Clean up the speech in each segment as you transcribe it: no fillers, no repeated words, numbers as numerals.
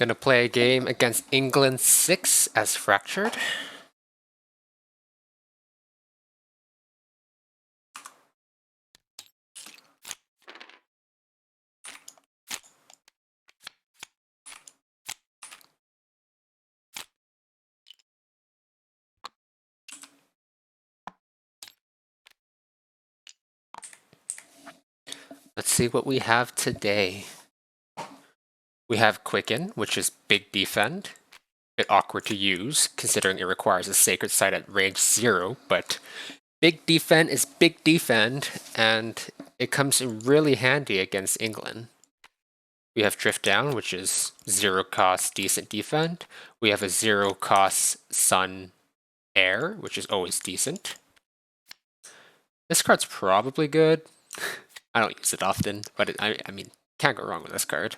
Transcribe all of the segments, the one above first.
Gonna play a game against England 6 as fractured. Let's see what we have today. We have Quicken, which is big defend. Bit awkward to use, considering it requires a sacred site at range 0, but big defend is big defend, and it comes in really handy against England. We have Drift Down, which is 0 cost decent defend. We have a 0 cost Sun Air, which is always decent. This card's probably good. I don't use it often, but I mean, can't go wrong with this card.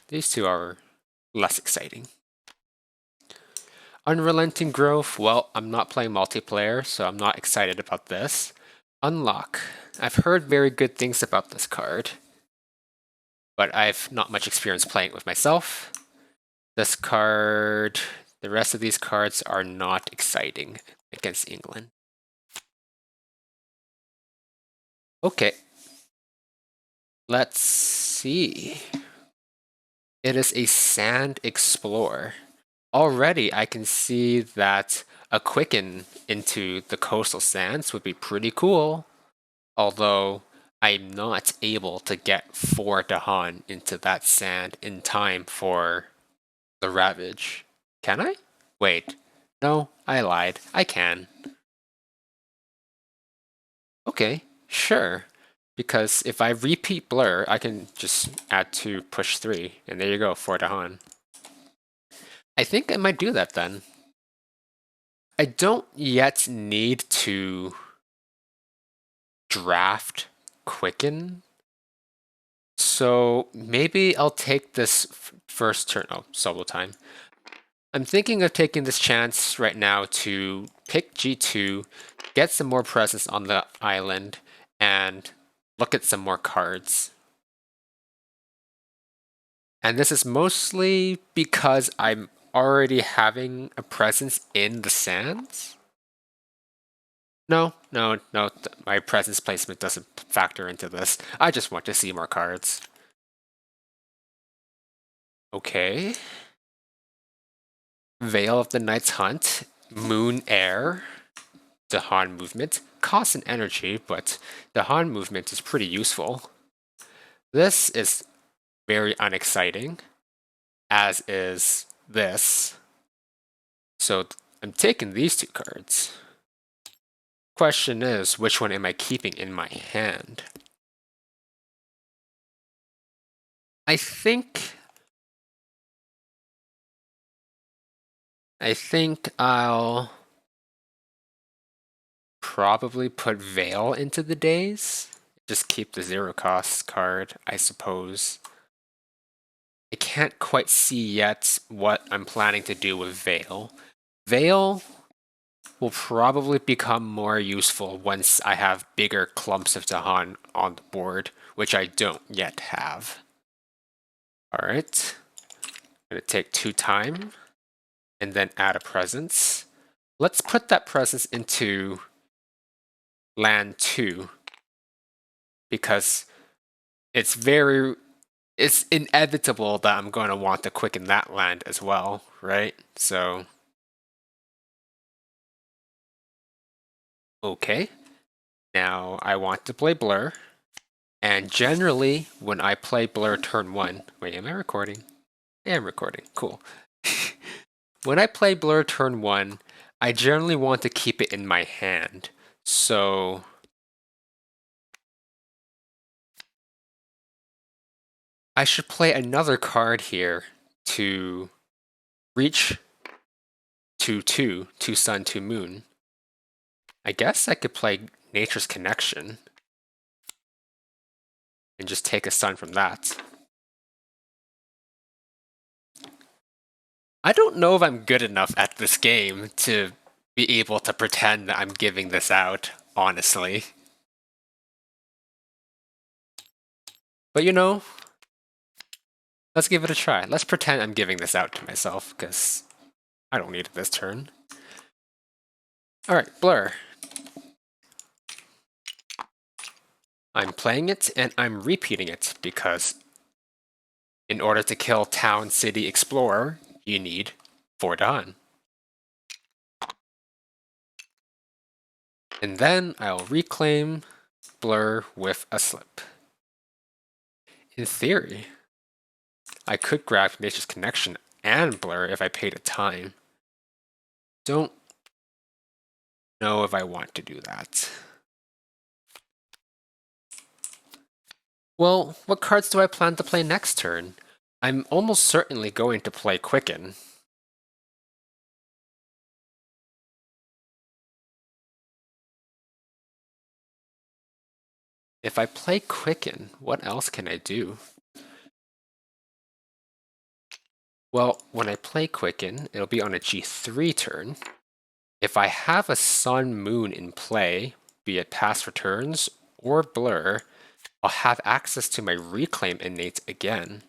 These two are less exciting. Unrelenting Growth, well, I'm not playing multiplayer, so I'm not excited about this. Unlock. I've heard very good things about this card, but I've not much experience playing it with myself. This card, the rest of these cards are not exciting against England. Okay. Let's see. It is a Sand Explorer. Already I can see that a Quicken into the coastal sands would be pretty cool. Although I'm not able to get 4 Dahan into that sand in time for the Ravage. Can I? Wait. No, I lied. I can. Okay, sure. Because if I repeat Blur, I can just add 2, push 3, and there you go, 4 Dahan. I think I might do that then. I don't yet need to draft Quicken, so maybe I'll take this first turn. Oh, solo time. I'm thinking of taking this chance right now to pick G2, get some more presence on the island, and look at some more cards. And this is mostly because I'm already having a presence in the sands. No, my presence placement doesn't factor into this. I just want to see more cards. Okay. Veil of the Night's Hunt, Moon Air, Dahan movement. Costs an energy, but Dahan movement is pretty useful. This is very unexciting, as is this. So I'm taking these 2 cards. Question is, which one am I keeping in my hand? I think I'll probably put Veil into the days. Just keep the 0 cost card, I suppose. I can't quite see yet what I'm planning to do with Veil. Veil will probably become more useful once I have bigger clumps of Dahan on the board, which I don't yet have. Alright. I'm going to take 2 time and then add a presence. Let's put that presence into land 2 because it's inevitable that I'm going to want to quicken that land as well, right? So, okay. Now I want to play Blur. And generally, when I play Blur turn 1, wait, am I recording? Yeah, I'm recording, cool. When I play Blur turn 1, I generally want to keep it in my hand. So I should play another card here to reach to 2 Sun, 2 Moon. I guess I could play Nature's Connection and just take a Sun from that. I don't know if I'm good enough at this game to be able to pretend that I'm giving this out, honestly. But you know, Let's give it a try. Let's pretend I'm giving this out to myself, because I don't need it this turn. Alright, Blur. I'm playing it, and I'm repeating it, because in order to kill Town City Explorer, you need 4 Dawn. And then I'll reclaim Blur with a slip. In theory, I could grab Nature's Connection and Blur if I paid a time. Don't know if I want to do that. Well, what cards do I plan to play next turn? I'm almost certainly going to play Quicken. If I play Quicken, what else can I do? Well, when I play Quicken, it'll be on a G3 turn. If I have a Sun Moon in play, be it Past Returns or Blur, I'll have access to my Reclaim innate again.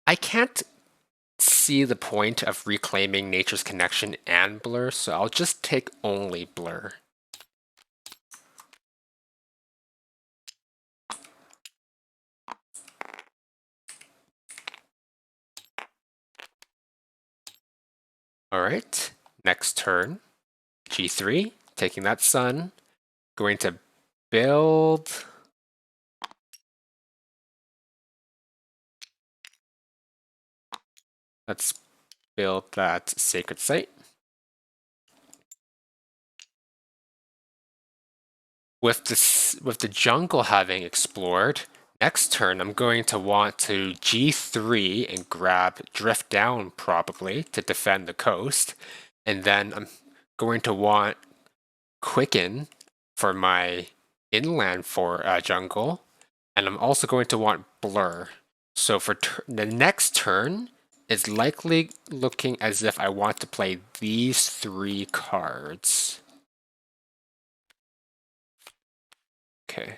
I can't see the point of reclaiming Nature's Connection and Blur, so I'll just take only Blur. Alright, next turn, G3, taking that Sun, going to build... Let's build that Sacred Site. With the jungle having explored, next turn I'm going to want to G3 and grab Drift Down probably to defend the coast. And then I'm going to want Quicken for my inland jungle. And I'm also going to want Blur. So for the next turn, it's likely looking as if I want to play these 3 cards. Okay.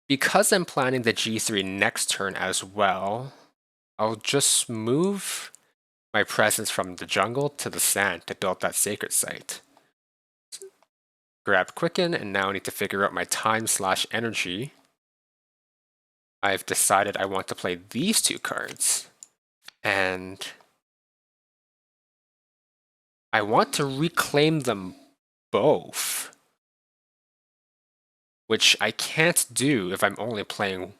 Because I'm planning the G3 next turn as well, I'll just move my presence from the jungle to the sand to build that Sacred Site. Grab Quicken, and now I need to figure out my time/energy. I've decided I want to play these 2 cards. And I want to reclaim them both, which I can't do if I'm only playing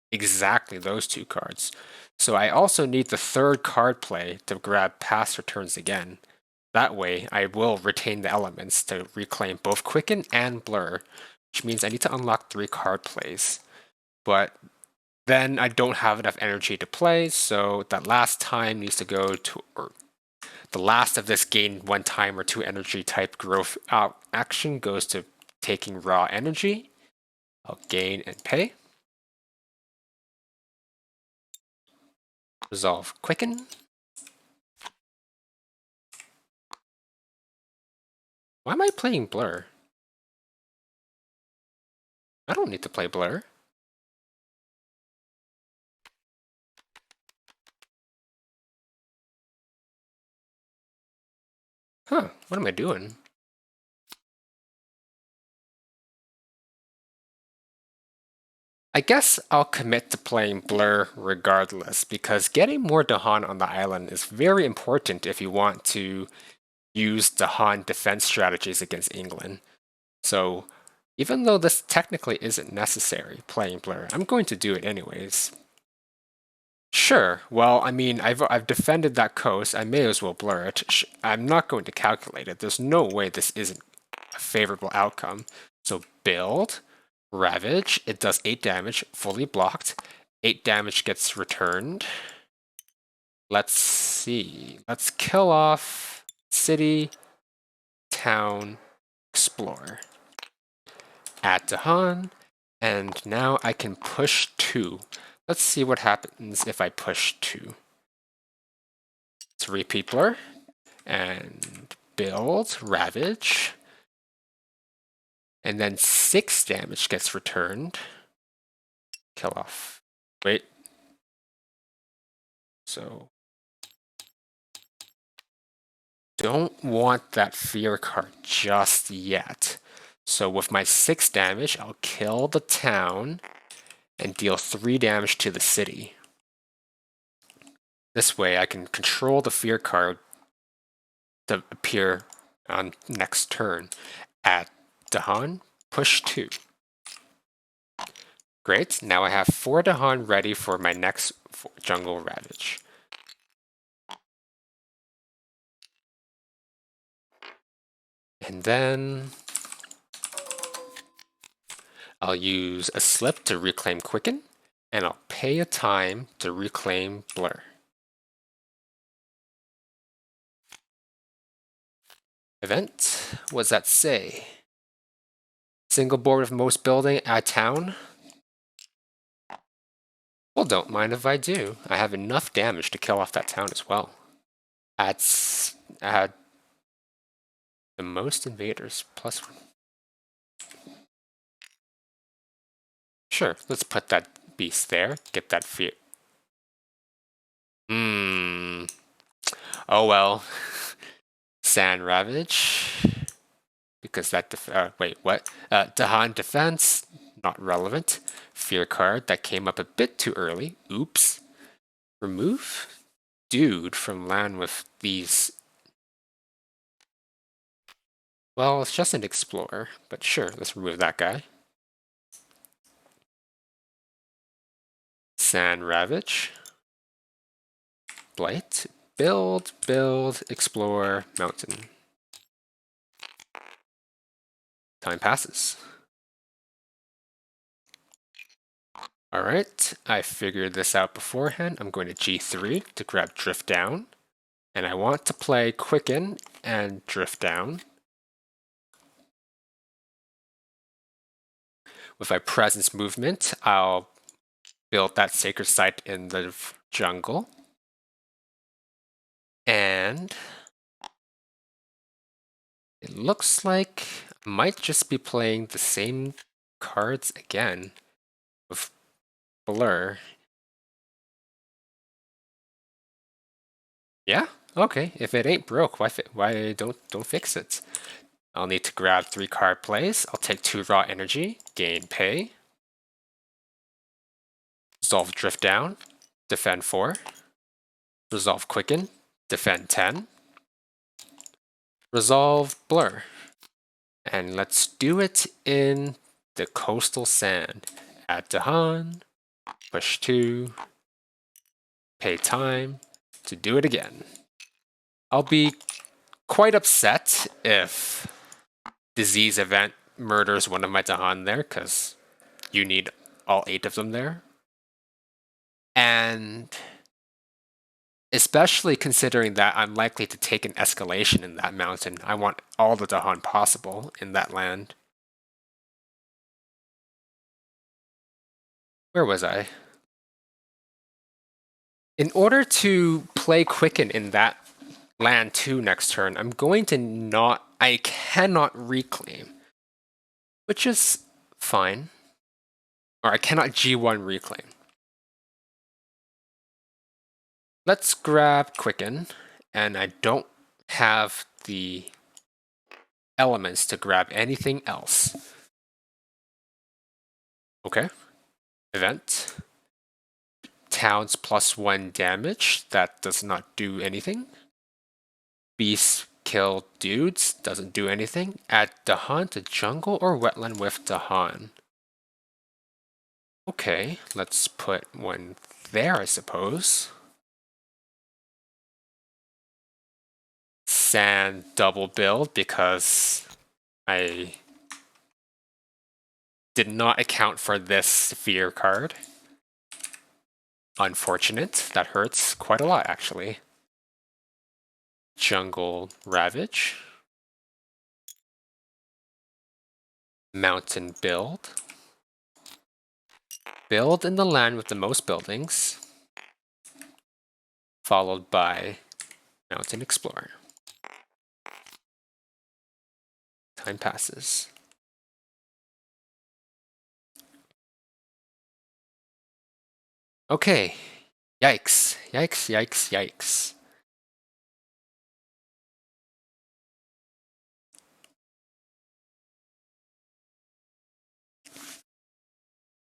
exactly those 2 cards. So I also need the 3rd card play to grab Past Returns again. That way, I will retain the elements to reclaim both Quicken and Blur, which means I need to unlock 3 card plays. But then I don't have enough energy to play, so that last time needs to go to, or the last of this gain 1 time or 2 energy type growth action goes to taking raw energy. I'll gain and pay. Resolve Quicken. Why am I playing Blur? I don't need to play Blur. Huh, what am I doing? I guess I'll commit to playing Blur regardless, because getting more Dahan on the island is very important if you want to use Dahan defense strategies against England. So even though this technically isn't necessary, playing Blur, I'm going to do it anyways. Sure, well, I mean, I've defended that coast, I may as well Blur it. I'm not going to calculate it, there's no way this isn't a favorable outcome. So build, Ravage, it does 8 damage, fully blocked. 8 damage gets returned. Let's see. Let's kill off City. town, explore. Add Dahan, and now I can push 2. Let's see what happens if I push 2. 3 peopler, and build, ravage, and then 6 damage gets returned. Kill off. Wait. So, don't want that fear card just yet. So with my 6 damage, I'll kill the town and deal 3 damage to the city. This way I can control the fear card to appear on next turn. At Dahan, push 2. Great, now I have 4 Dahan ready for my next jungle ravage. And then I'll use a slip to reclaim Quicken, and I'll pay a time to reclaim Blur. Event, what's that say? Single board with most building at town? Well, don't mind if I do. I have enough damage to kill off that town as well. Add the most invaders, +1. Sure, let's put that beast there, get that fear. Oh well. Sand Ravage. Because that wait, what? Dahan Defense, not relevant. Fear card, that came up a bit too early. Oops. Remove dude from land with these. Well, it's just an explorer, but sure, let's remove that guy. Sand Ravage. Blight. Build, explore, mountain. Time passes. Alright, I figured this out beforehand. I'm going to G3 to grab Drift Down. And I want to play Quicken and Drift Down. With my presence movement, I'll build that sacred site in the jungle. And it looks like I might just be playing the same cards again with Blur. Yeah, okay. If it ain't broke, why don't fix it? I'll need to grab 3 card plays. I'll take 2 raw energy, gain pay. Resolve Drift Down, defend 4. Resolve Quicken, defend 10. Resolve Blur. And let's do it in the coastal sand. Add Dahan, push 2, pay time to do it again. I'll be quite upset if Disease Event murders one of my Dahan there, because you need all 8 of them there. And especially considering that I'm likely to take an escalation in that mountain, I want all the Dahan possible in that land. Where was I? In order to play Quicken in that land 2 next turn, I'm going to I cannot reclaim, which is fine. Or I cannot G1 reclaim. Let's grab Quicken, and I don't have the elements to grab anything else. Okay. Event. Towns +1 damage. That does not do anything. Beast kill dudes. Doesn't do anything. Add Dahan to jungle or wetland with Dahan. Okay, let's put one there, I suppose. Sand double build because I did not account for this fear card. Unfortunate. That hurts quite a lot, actually. Jungle Ravage. mountain build. Build in the land with the most buildings, followed by mountain explorer. Time passes. Okay. Yikes. Yikes, yikes, yikes.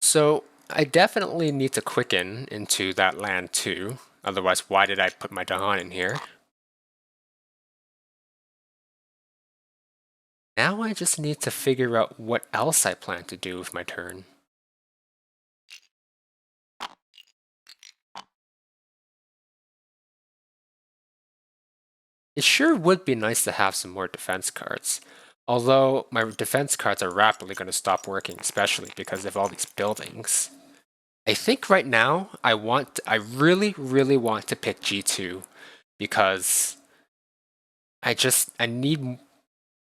So I definitely need to quicken into that land too. Otherwise, why did I put my Dahan in here? Now I just need to figure out what else I plan to do with my turn. It sure would be nice to have some more defense cards. Although my defense cards are rapidly going to stop working, especially because of all these buildings. I think right now I really, really want to pick G2 because I need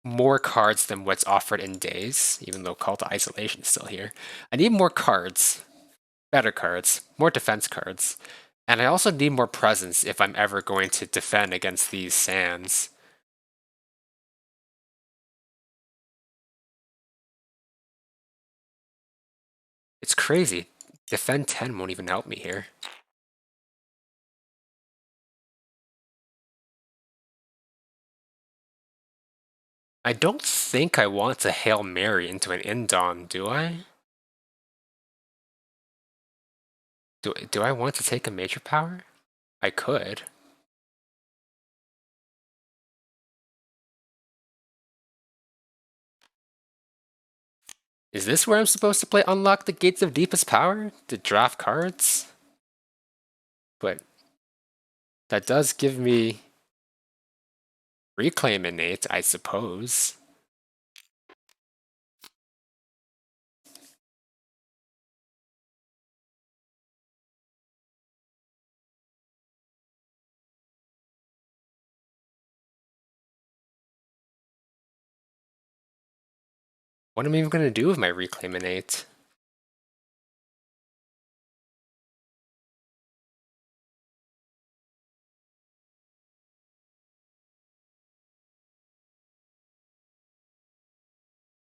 more cards than what's offered in days, even though Call to Isolation is still here. I need more cards, better cards, more defense cards, and I also need more presence if I'm ever going to defend against these sands. It's crazy. Defend 10 won't even help me here. I don't think I want to Hail Mary into an Indom, do I? Do I want to take a major power? I could. Is this where I'm supposed to play Unlock the Gates of Deepest Power to draft cards? But that does give me Reclaim Innate, I suppose. What am I even going to do with my Reclaim Innate?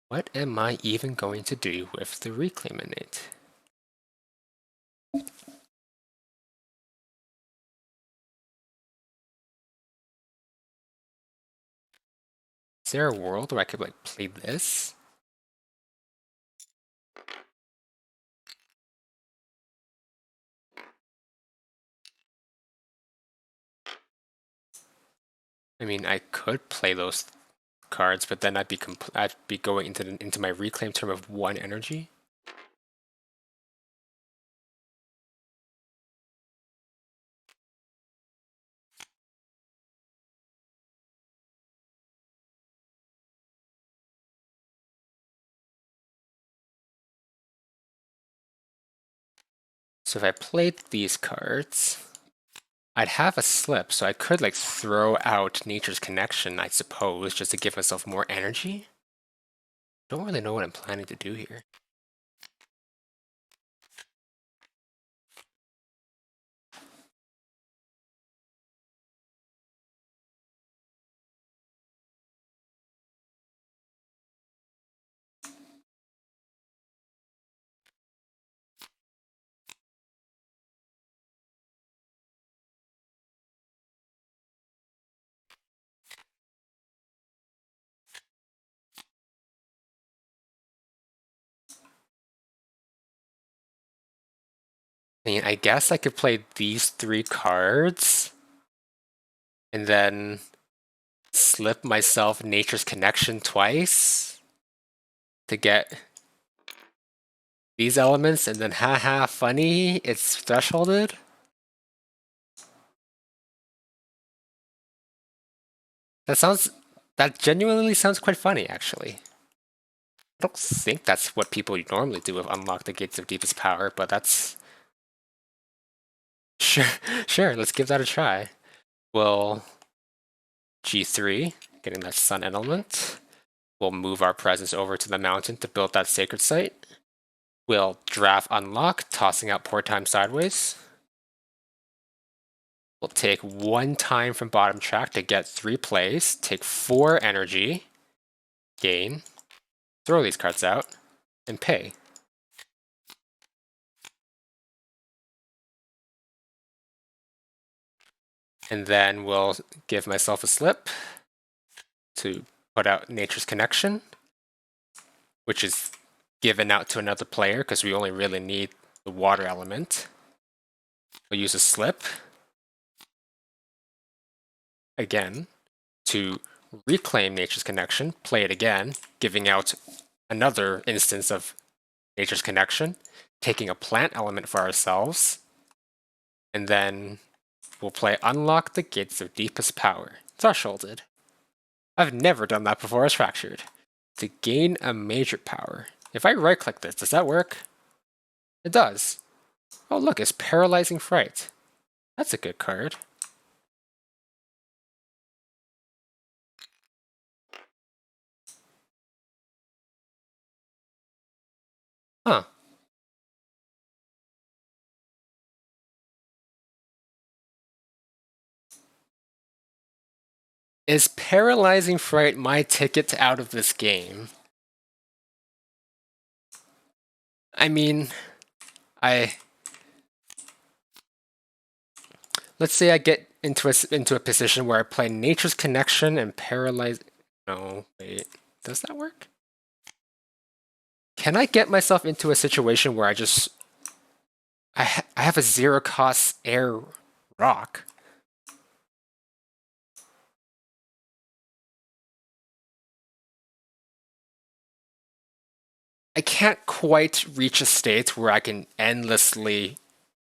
What am I even going to do with the Reclaim Innate? Is there a world where I could like play this? I mean, I could play those cards, but then I'd be going into my reclaim term of 1 energy. So if I played these cards, I'd have a slip, so I could like throw out Nature's Connection, I suppose, just to give myself more energy. Don't really know what I'm planning to do here. I mean, I guess I could play these 3 cards and then slip myself Nature's Connection twice to get these elements, and then haha, funny, it's thresholded. That genuinely sounds quite funny, actually. I don't think that's what people normally do with Unlock the Gates of Deepest Power, but that's... Sure, sure, let's give that a try. We'll G3, getting that Sun element. We'll move our presence over to the mountain to build that sacred site. We'll draft unlock, tossing out Pour Time sideways. We'll take 1 time from bottom track to get 3 plays, take 4 energy, gain, throw these cards out, and pay. And then we'll give myself a slip to put out Nature's Connection, which is given out to another player because we only really need the water element. We'll use a slip again to reclaim Nature's Connection, play it again, giving out another instance of Nature's Connection, taking a plant element for ourselves, and then we'll play Unlock the Gates of Deepest Power, Thresholded. I've never done that before as Fractured. To gain a major power. If I right-click this, does that work? It does. Oh look, it's Paralyzing Fright. That's a good card. Huh. Is Paralyzing Fright my ticket out of this game? I mean, let's say I get into a position where I play Nature's Connection and Paralyze. No, wait, does that work? Can I get myself into a situation where I have a 0-cost air rock? I can't quite reach a state where I can endlessly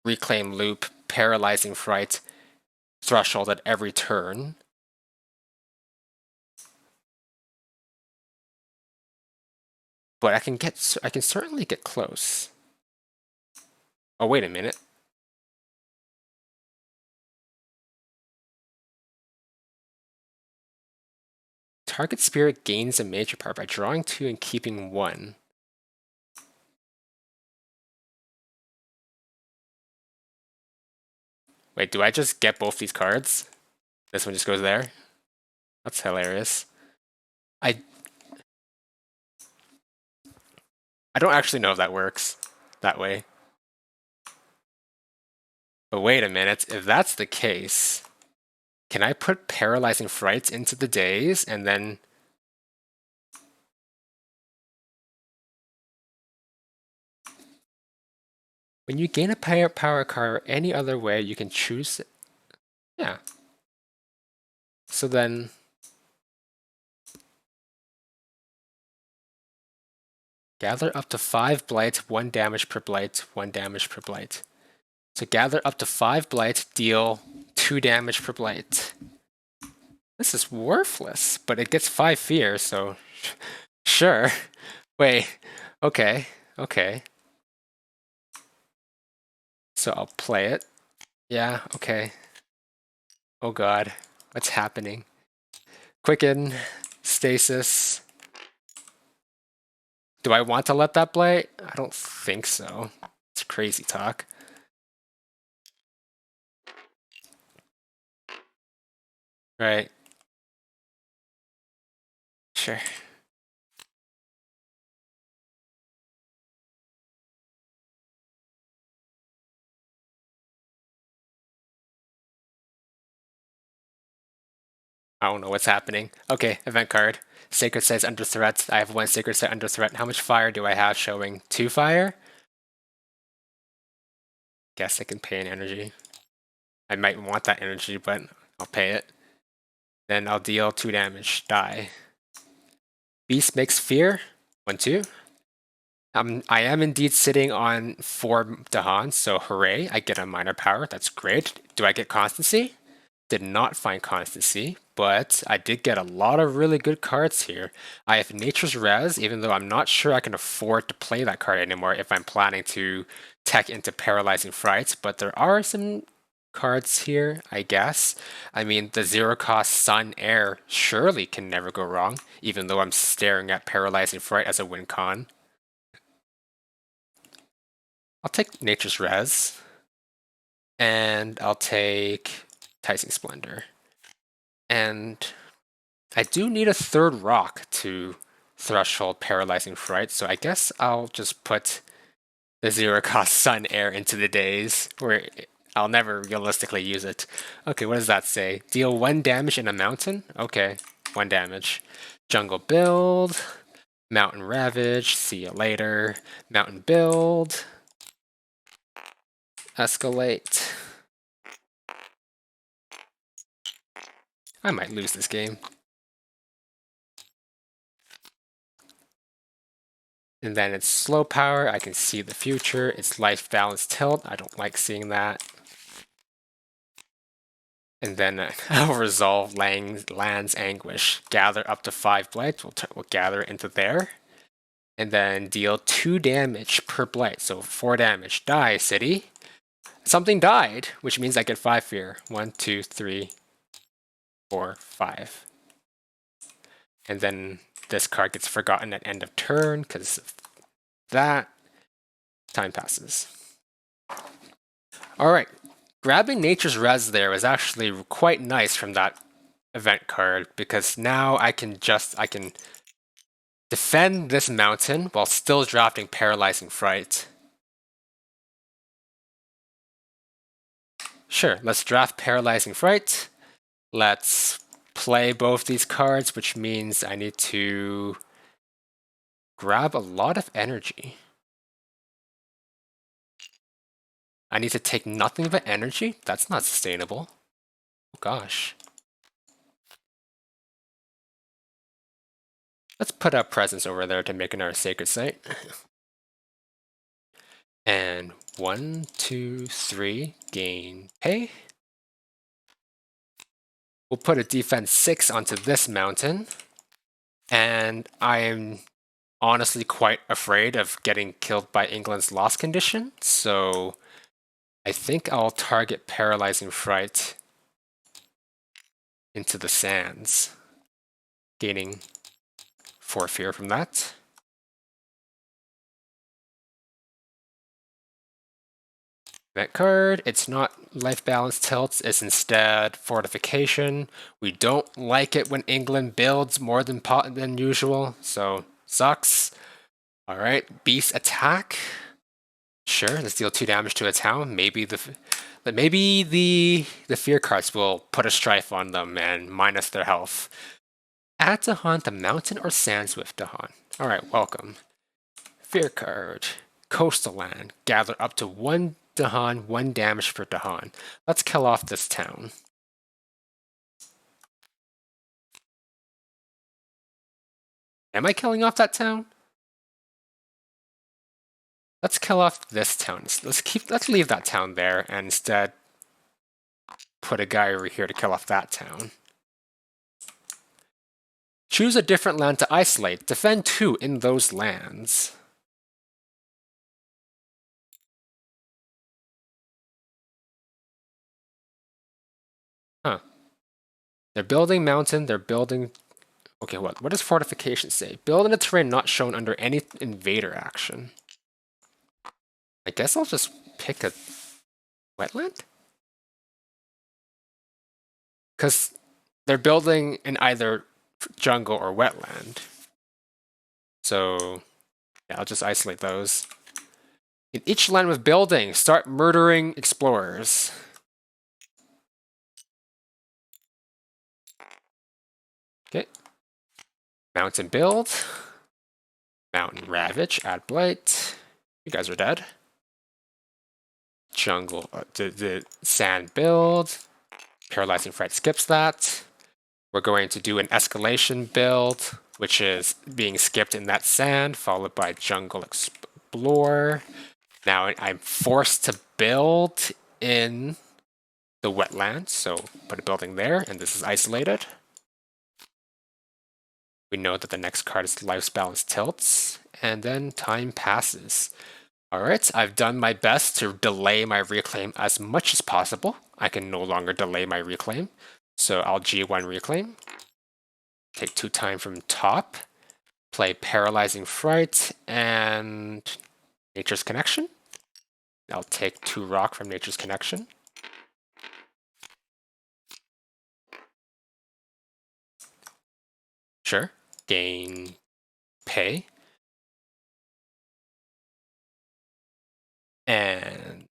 reclaim loop, Paralyzing Fright, Threshold at every turn. But I can certainly get close. Oh, wait a minute. Target spirit gains a major power by drawing 2 and keeping 1. Wait, do I just get both these cards? This one just goes there? That's hilarious. I don't actually know if that works that way. But wait a minute, if that's the case, can I put Paralyzing Frights into the days and then... When you gain a power card any other way, you can choose... Yeah. So then... Gather up to 5 blight, 1 damage per blight, 1 damage per blight. So gather up to 5 blight, deal 2 damage per blight. This is worthless, but it gets 5 fear, so sure. Wait, okay. So I'll play it. Yeah, okay. Oh god, what's happening? Quicken, stasis. Do I want to let that play? I don't think so. It's crazy talk. Right. Sure. I don't know what's happening. Okay, event card. Sacred Site's under threat. I have 1 Sacred Site under threat. How much fire do I have showing? 2 fire? Guess I can pay an energy. I might want that energy, but I'll pay it. Then I'll deal 2 damage. Die. Beast makes fear. 1, 2. I am indeed sitting on 4 Dahan, so hooray, I get a minor power. That's great. Do I get constancy? Did not find constancy, but I did get a lot of really good cards here. I have Nature's Res, even though I'm not sure I can afford to play that card anymore if I'm planning to tech into Paralyzing Frights, but there are some cards here, I guess. I mean, the zero cost Sun Air surely can never go wrong, even though I'm staring at Paralyzing Fright as a win con. I'll take Nature's Res, and I'll take Enticing Splendor. And I do need a third rock to threshold Paralyzing Fright, so I guess I'll just put the zero cost Sun Air into the days where I'll never realistically use it. Okay, what does that say? Deal 1 damage in a mountain? Okay, 1 damage. Jungle build, Mountain Ravage, see you later. Mountain build, escalate. I might lose this game. And then it's slow power, I can see the future. It's life balance tilt, I don't like seeing that. And then I'll resolve Land's Anguish. Gather up to 5 blights, we'll gather it into there. And then deal 2 damage per blight, so 4 damage. Die, city. Something died, which means I get 5 fear. 1, 2, 3, 4, 5. And then this card gets forgotten at end of turn, because of that. Time passes. Alright, grabbing Nature's Res there was actually quite nice from that event card, because now I can defend this mountain while still drafting Paralyzing Fright. Sure, let's draft Paralyzing Fright. Let's play both these cards, which means I need to grab a lot of energy. I need to take nothing but energy? That's not sustainable. Oh gosh. Let's put a presence over there to make another sacred site. And 1, 2, 3, gain pay. We'll put a defense 6 onto this mountain. And I'm honestly quite afraid of getting killed by England's loss condition, so I think I'll target Paralyzing Fright into the sands, gaining 4 fear from that. That card, it's not life balance tilts, it's instead fortification. We don't like it when England builds more than usual, so sucks. Alright, beast attack. Sure, let's deal 2 damage to a town. Maybe the fear cards will put a strife on them and minus their health. Add Dahan to mountain or sands with Dahan. Alright, welcome. Fear card. Coastal land. Gather up to 1 Dahan, 1 damage per Dahan. Let's kill off this town. Am I killing off that town? Let's kill off this town. Let's leave that town there and instead put a guy over here to kill off that town. Choose a different land to isolate. Defend 2 in those lands. Huh. They're building mountain, they're building... Okay, what does fortification say? Build in a terrain not shown under any invader action. I guess I'll just pick a wetland? Because they're building in either jungle or wetland. So, yeah, I'll just isolate those. In each land with building, start murdering explorers. Okay. Mountain build. Mountain ravage, add blight. You guys are dead. Jungle, the sand build. Paralyzing Fright skips that. We're going to do an escalation build, which is being skipped in that sand, followed by Jungle Explore. Now I'm forced to build in the wetland, so put a building there, and this is isolated. We know that the next card is Life's Balance Tilts, and then time passes. Alright, I've done my best to delay my reclaim as much as possible. I can no longer delay my reclaim. So I'll G1 reclaim. Take 2 time from top. Play Paralyzing Fright and Nature's Connection. I'll take 2 rock from Nature's Connection. Sure. Gain pay. And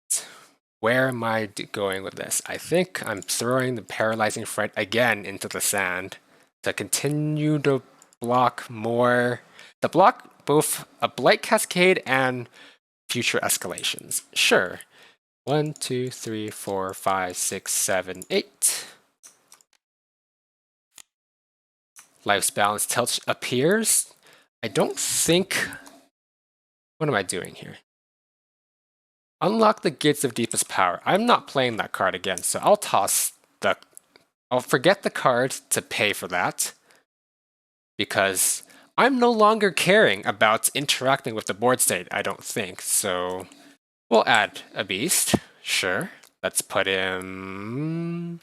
where am I going with this? I think I'm throwing the Paralyzing Fright again into the sand to continue to block more, to block both a Blight Cascade and future escalations. Sure. 1, 2, 3, 4, 5, 6, 7, 8. Life's Balance Tilt appears. I don't think... What am I doing here? Unlock the Gates of Deepest Power. I'm not playing that card again, so I'll toss the... I'll forget the card to pay for that, because I'm no longer caring about interacting with the board state, I don't think, so we'll add a beast. Sure. Let's put him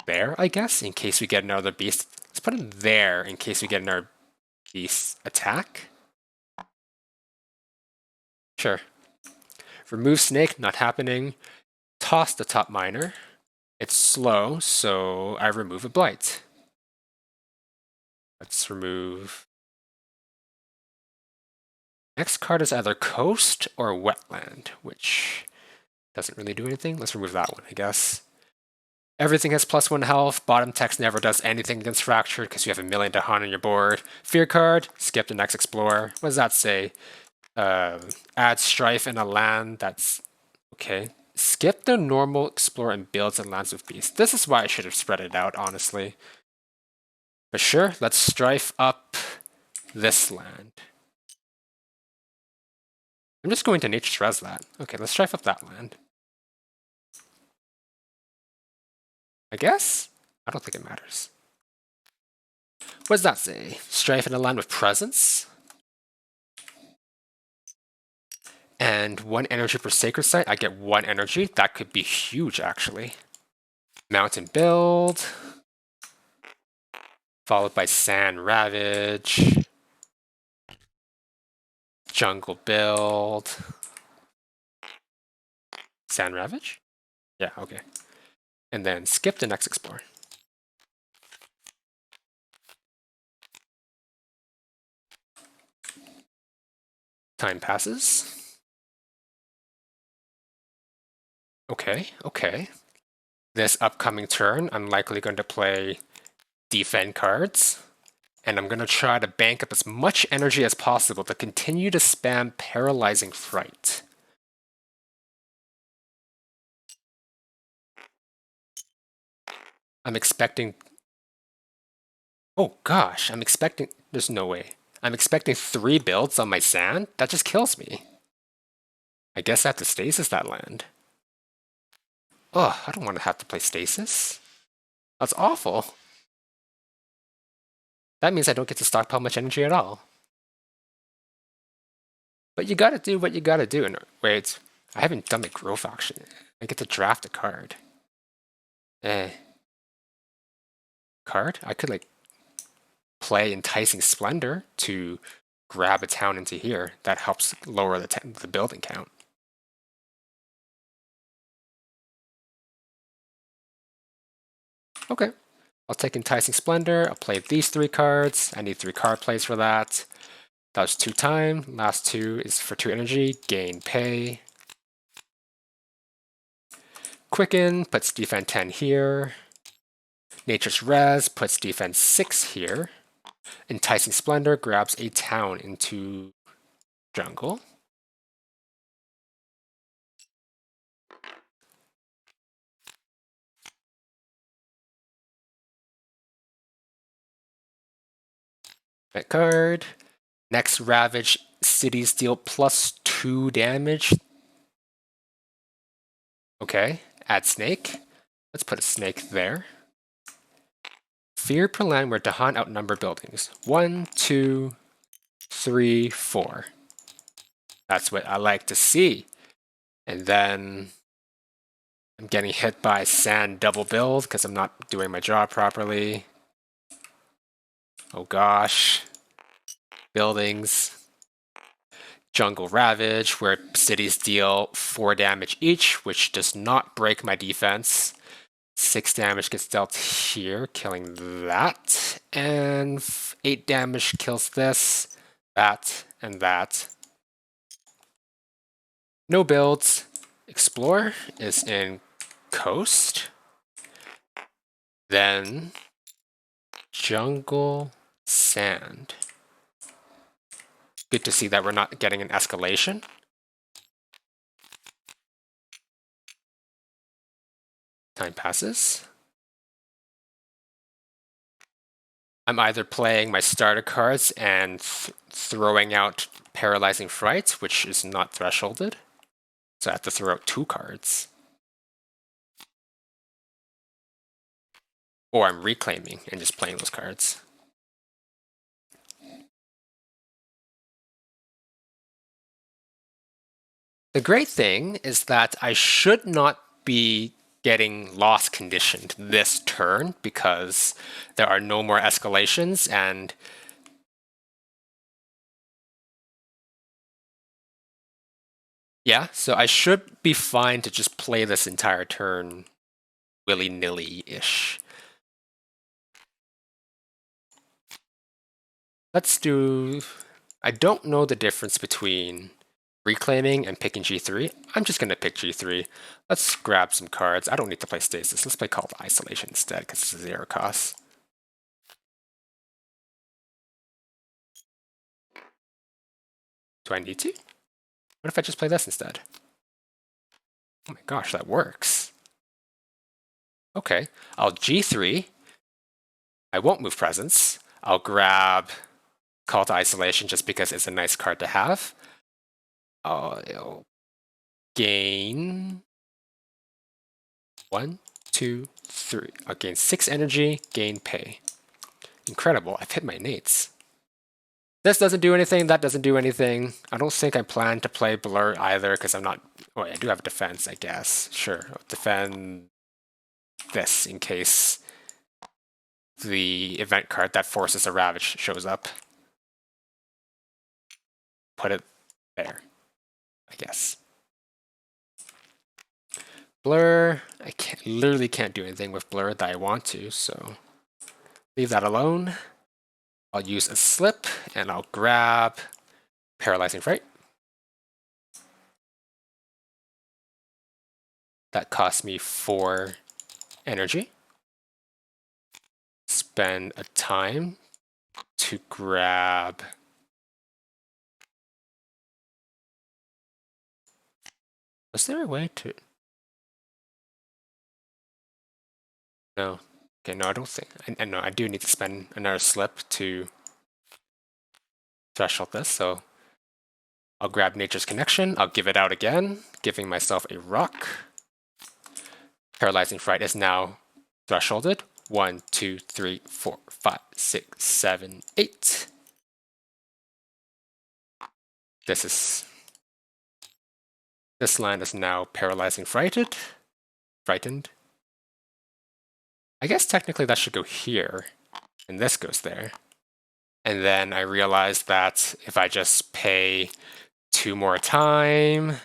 there, I guess, in case we get another beast. Let's put him there in case we get another beast attack. Sure. Remove Snake, not happening. Toss the top miner. It's slow, so I remove a Blight. Let's remove... Next card is either Coast or Wetland, which doesn't really do anything. Let's remove that one, I guess. Everything has +1 health. Bottom text never does anything against Fractured because you have a million to hunt on your board. Fear card, skip the next Explorer. What does that say? Add Strife in a land. That's okay. Skip the normal Explorer and builds and lands with Beast. This is why I should have spread it out, honestly. But sure, let's Strife up this land. I'm just going to Nature's Res that. Okay, let's Strife up that land. I guess? I don't think it matters. What does that say? Strife in a land with Presence? And 1 energy per Sacred Site. I get 1 energy. That could be huge, actually. Mountain build. Followed by Sand Ravage. Jungle build. Sand Ravage? Yeah, okay. And then skip the next Explorer. Time passes. Okay, okay. This upcoming turn, I'm likely going to play defend cards. And I'm going to try to bank up as much energy as possible to continue to spam Paralyzing Fright. I'm expecting... Oh gosh, I'm expecting... There's no way. I'm expecting 3 builds on my sand? That just kills me. I guess I have to stasis that land. Ugh, I don't want to have to play stasis. That's awful. That means I don't get to stockpile much energy at all. But you gotta do what you gotta do. And wait, I haven't done my growth auction. I get to draft a card. Card? I could like play Enticing Splendor to grab a town into here. That helps lower the building count. Okay, I'll take Enticing Splendor. I'll play these 3 cards. I need 3 card plays for that. That was 2 time. Last 2 is for 2 energy. Gain pay. Quicken puts defense 10 here. Nature's Res puts defense 6 here. Enticing Splendor grabs a town into jungle. That card. Next Ravage cities deal +2 damage. Okay, add Snake. Let's put a Snake there. Fear per land where Dahan outnumber buildings. 1, 2, 3, 4. That's what I like to see. And then I'm getting hit by sand double build because I'm not doing my job properly. Oh gosh. Buildings. Jungle Ravage, where cities deal 4 damage each, which does not break my defense. 6 damage gets dealt here, killing that. And 8 damage kills this, that, and that. No builds. Explore is in Coast. Then Jungle Sand. Good to see that we're not getting an escalation. Time passes. I'm either playing my starter cards and throwing out Paralyzing Fright, which is not thresholded. So I have to throw out 2 cards. Or I'm reclaiming and just playing those cards. The great thing is that I should not be getting loss conditioned this turn because there are no more escalations and yeah, so I should be fine to just play this entire turn willy-nilly-ish. Let's do... I don't know the difference between reclaiming and picking G3. I'm just going to pick G3. Let's grab some cards. I don't need to play Stasis. Let's play Call to Isolation instead because it's a 0 cost. Do I need to? What if I just play this instead? Oh my gosh, that works. Okay, I'll G3. I won't move Presence. I'll grab Call to Isolation just because it's a nice card to have. I'll gain 1, 2, 3. I'll gain 6 energy, gain pay. Incredible, I've hit my nates. This doesn't do anything, that doesn't do anything. I don't think I plan to play Blur either because I'm not... Oh, I do have defense, I guess. Sure, I'll defend this in case the event card that forces a Ravage shows up. Put it there, I guess. Blur, I literally can't do anything with Blur that I want to, so leave that alone. I'll use a slip and I'll grab Paralyzing Fright. That costs me 4 energy. Spend a time to grab... Was there a way to... No. Okay, no, I don't think... No, I do need to spend another slip to threshold this, so I'll grab Nature's Connection. I'll give it out again, giving myself a rock. Paralyzing Fright is now thresholded. 1, 2, 3, 4, 5, 6, 7, 8. This land is now Paralyzing Frightened. I guess technically that should go here, and this goes there. And then I realized that if I just pay 2 more time,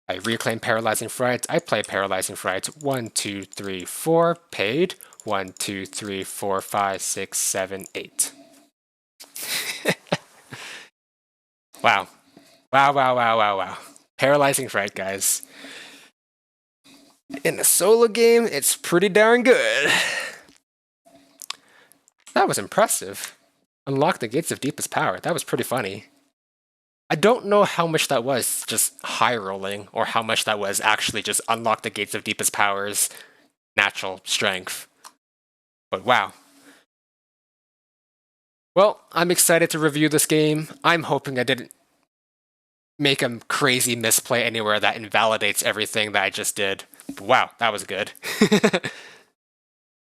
I reclaim Paralyzing Fright, I play Paralyzing Fright. 1, 2, 3, 4, paid. 1, 2, 3, 4, 5, 6, 7, 8. Wow. Wow. Paralyzing Fright, guys. In a solo game, it's pretty darn good. That was impressive. Unlock the gates of deepest power. That was pretty funny. I don't know how much that was just high rolling or how much that was actually just unlock the gates of deepest powers, natural strength. But wow. Well, I'm excited to review this game. I'm hoping I didn't make a crazy misplay anywhere that invalidates everything that I just did. But wow, that was good.